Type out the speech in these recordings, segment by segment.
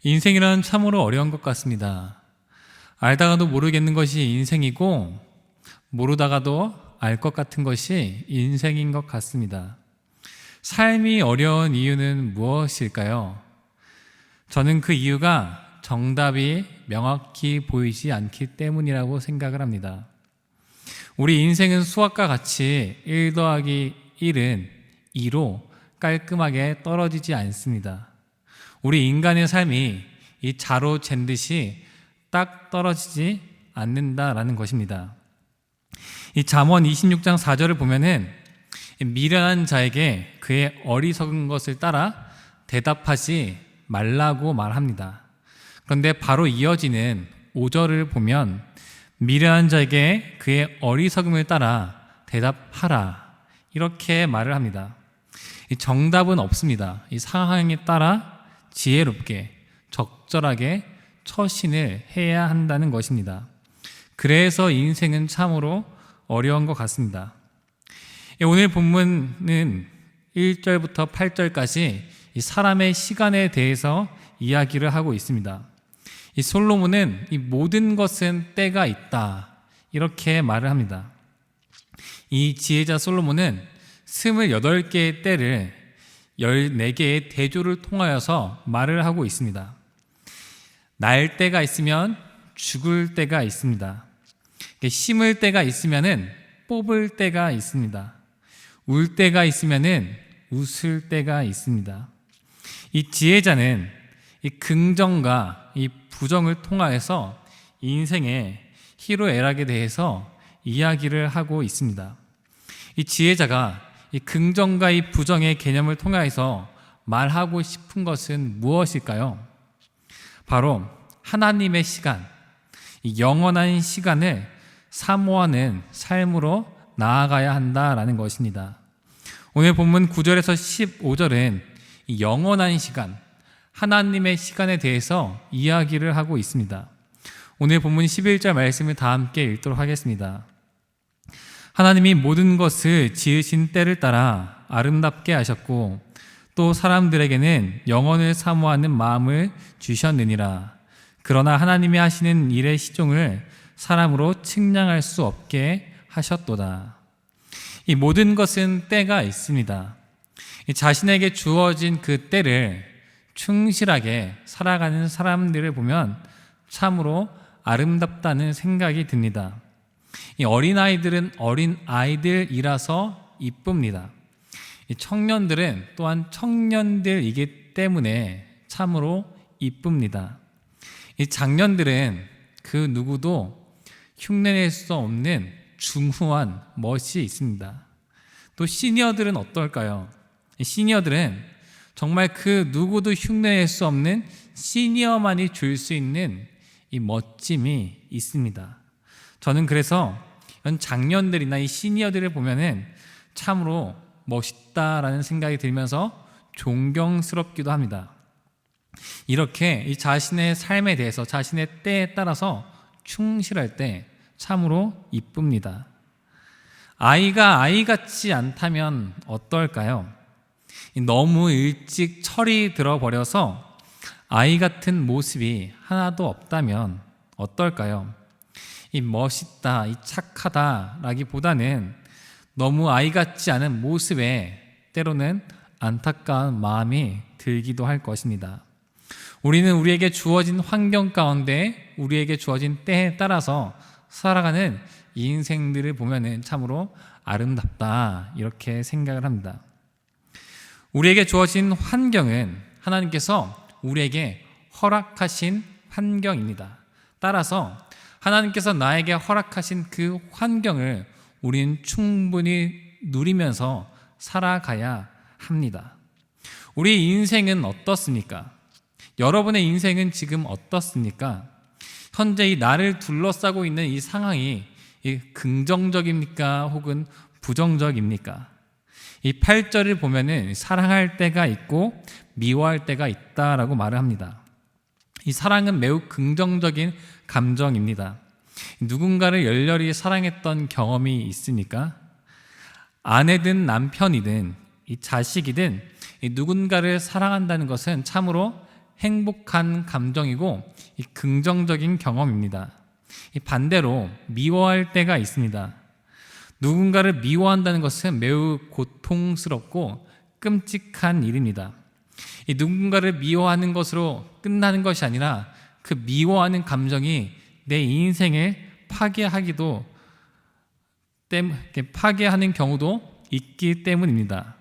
인생이란 참으로 어려운 것 같습니다. 알다가도 모르겠는 것이 인생이고 모르다가도 알 것 같은 것이 인생인 것 같습니다. 삶이 어려운 이유는 무엇일까요? 저는 그 이유가 정답이 명확히 보이지 않기 때문이라고 생각을 합니다. 우리 인생은 수학과 같이 1 더하기 1은 2로 깔끔하게 떨어지지 않습니다. 우리 인간의 삶이 이 자로 잰 듯이 딱 떨어지지 않는다라는 것입니다. 이 잠언 26장 4절을 보면은 미련한 자에게 그의 어리석은 것을 따라 대답하지 말라고 말합니다. 그런데 바로 이어지는 5절을 보면 미련한 자에게 그의 어리석음을 따라 대답하라 이렇게 말을 합니다. 이 정답은 없습니다. 이 상황에 따라 지혜롭게 적절하게 처신을 해야 한다는 것입니다. 그래서 인생은 참으로 어려운 것 같습니다. 오늘 본문은 1절부터 8절까지 이 사람의 시간에 대해서 이야기를 하고 있습니다. 이 솔로몬은 이 모든 것은 때가 있다 이렇게 말을 합니다. 이 지혜자 솔로몬은 28개의 때를 14개의 대조를 통하여서 말을 하고 있습니다. 날 때가 있으면 죽을 때가 있습니다. 심을 때가 있으면은 뽑을 때가 있습니다. 울 때가 있으면은 웃을 때가 있습니다. 이 지혜자는 이 긍정과 이 부정을 통하여서 인생의 희로애락에 대해서 이야기를 하고 있습니다. 이 지혜자가 이 긍정과 이 부정의 개념을 통해서 말하고 싶은 것은 무엇일까요? 바로 하나님의 시간, 이 영원한 시간을 사모하는 삶으로 나아가야 한다라는 것입니다. 오늘 본문 9절에서 15절은 이 영원한 시간, 하나님의 시간에 대해서 이야기를 하고 있습니다. 오늘 본문 11절 말씀을 다 함께 읽도록 하겠습니다. 하나님이 모든 것을 지으신 때를 따라 아름답게 하셨고 또 사람들에게는 영원을 사모하는 마음을 주셨느니라. 그러나 하나님이 하시는 일의 시종을 사람으로 측량할 수 없게 하셨도다. 이 모든 것은 때가 있습니다. 자신에게 주어진 그 때를 충실하게 살아가는 사람들을 보면 참으로 아름답다는 생각이 듭니다. 이 어린아이들은 어린아이들이라서 이쁩니다. 이 청년들은 또한 청년들이기 때문에 참으로 이쁩니다. 이 장년들은 그 누구도 흉내낼 수 없는 중후한 멋이 있습니다. 또 시니어들은 어떨까요? 이 시니어들은 정말 그 누구도 흉내낼 수 없는 시니어만이 줄 수 있는 이 멋짐이 있습니다. 저는 그래서 이런 장년들이나 이 시니어들을 보면은 참으로 멋있다라는 생각이 들면서 존경스럽기도 합니다. 이렇게 이 자신의 삶에 대해서 자신의 때에 따라서 충실할 때 참으로 이쁩니다. 아이가 아이 같지 않다면 어떨까요? 너무 일찍 철이 들어버려서 아이 같은 모습이 하나도 없다면 어떨까요? 이 멋있다, 이 착하다라기보다는 너무 아이 같지 않은 모습에 때로는 안타까운 마음이 들기도 할 것입니다. 우리는 우리에게 주어진 환경 가운데 우리에게 주어진 때에 따라서 살아가는 이 인생들을 보면은 참으로 아름답다 이렇게 생각을 합니다. 우리에게 주어진 환경은 하나님께서 우리에게 허락하신 환경입니다. 따라서 하나님께서 나에게 허락하신 그 환경을 우리는 충분히 누리면서 살아가야 합니다. 우리 인생은 어떻습니까? 여러분의 인생은 지금 어떻습니까? 현재 이 나를 둘러싸고 있는 이 상황이 긍정적입니까? 혹은 부정적입니까? 이 8절을 보면은 사랑할 때가 있고 미워할 때가 있다라고 말을 합니다. 이 사랑은 매우 긍정적인 감정입니다. 누군가를 열렬히 사랑했던 경험이 있습니까? 아내든 남편이든 이 자식이든 이 누군가를 사랑한다는 것은 참으로 행복한 감정이고 이 긍정적인 경험입니다. 이 반대로 미워할 때가 있습니다. 누군가를 미워한다는 것은 매우 고통스럽고 끔찍한 일입니다. 이 누군가를 미워하는 것으로 끝나는 것이 아니라 그 미워하는 감정이 내 인생을 파괴하는 경우도 있기 때문입니다.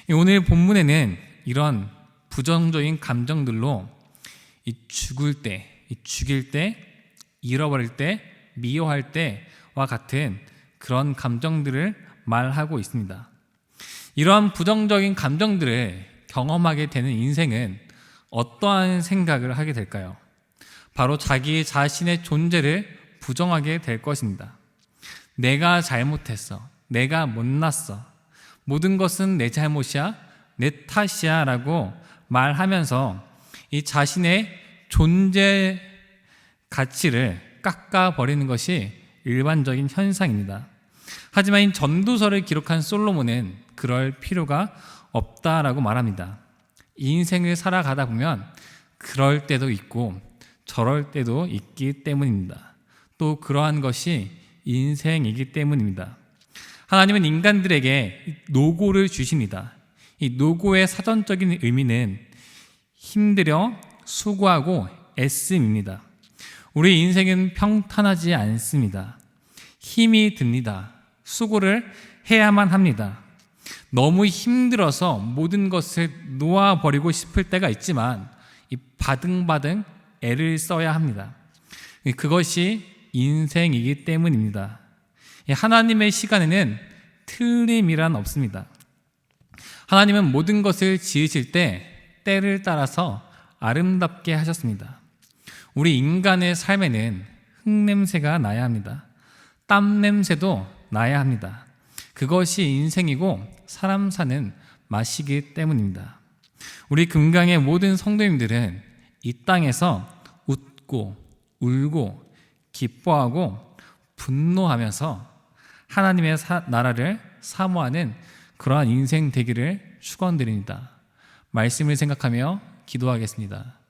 오늘 본문에는 이런 부정적인 감정들로 죽일 때, 잃어버릴 때, 미워할 때와 같은 그런 감정들을 말하고 있습니다. 이러한 부정적인 감정들을 경험하게 되는 인생은 어떠한 생각을 하게 될까요? 바로 자기 자신의 존재를 부정하게 될 것입니다. 내가 잘못했어. 내가 못났어. 모든 것은 내 잘못이야. 내 탓이야. 라고 말하면서 이 자신의 존재 가치를 깎아버리는 것이 일반적인 현상입니다. 하지만 이 전도서를 기록한 솔로몬은 그럴 필요가 없다라고 말합니다. 이 인생을 살아가다 보면 그럴 때도 있고 저럴 때도 있기 때문입니다. 또 그러한 것이 인생이기 때문입니다. 하나님은 인간들에게 노고를 주십니다. 이 노고의 사전적인 의미는 힘들여 수고하고 애씀입니다. 우리 인생은 평탄하지 않습니다. 힘이 듭니다. 수고를 해야만 합니다. 너무 힘들어서 모든 것을 놓아버리고 싶을 때가 있지만 이 바등바등 애를 써야 합니다. 그것이 인생이기 때문입니다. 하나님의 시간에는 틀림이란 없습니다. 하나님은 모든 것을 지으실 때 때를 따라서 아름답게 하셨습니다. 우리 인간의 삶에는 흙냄새가 나야 합니다. 땀 냄새도 나야 합니다. 그것이 인생이고 사람 사는 맛이기 때문입니다. 우리 금강의 모든 성도님들은 이 땅에서 웃고 울고 기뻐하고 분노하면서 하나님의 나라를 사모하는 그러한 인생 되기를 축원드립니다. 말씀을 생각하며 기도하겠습니다.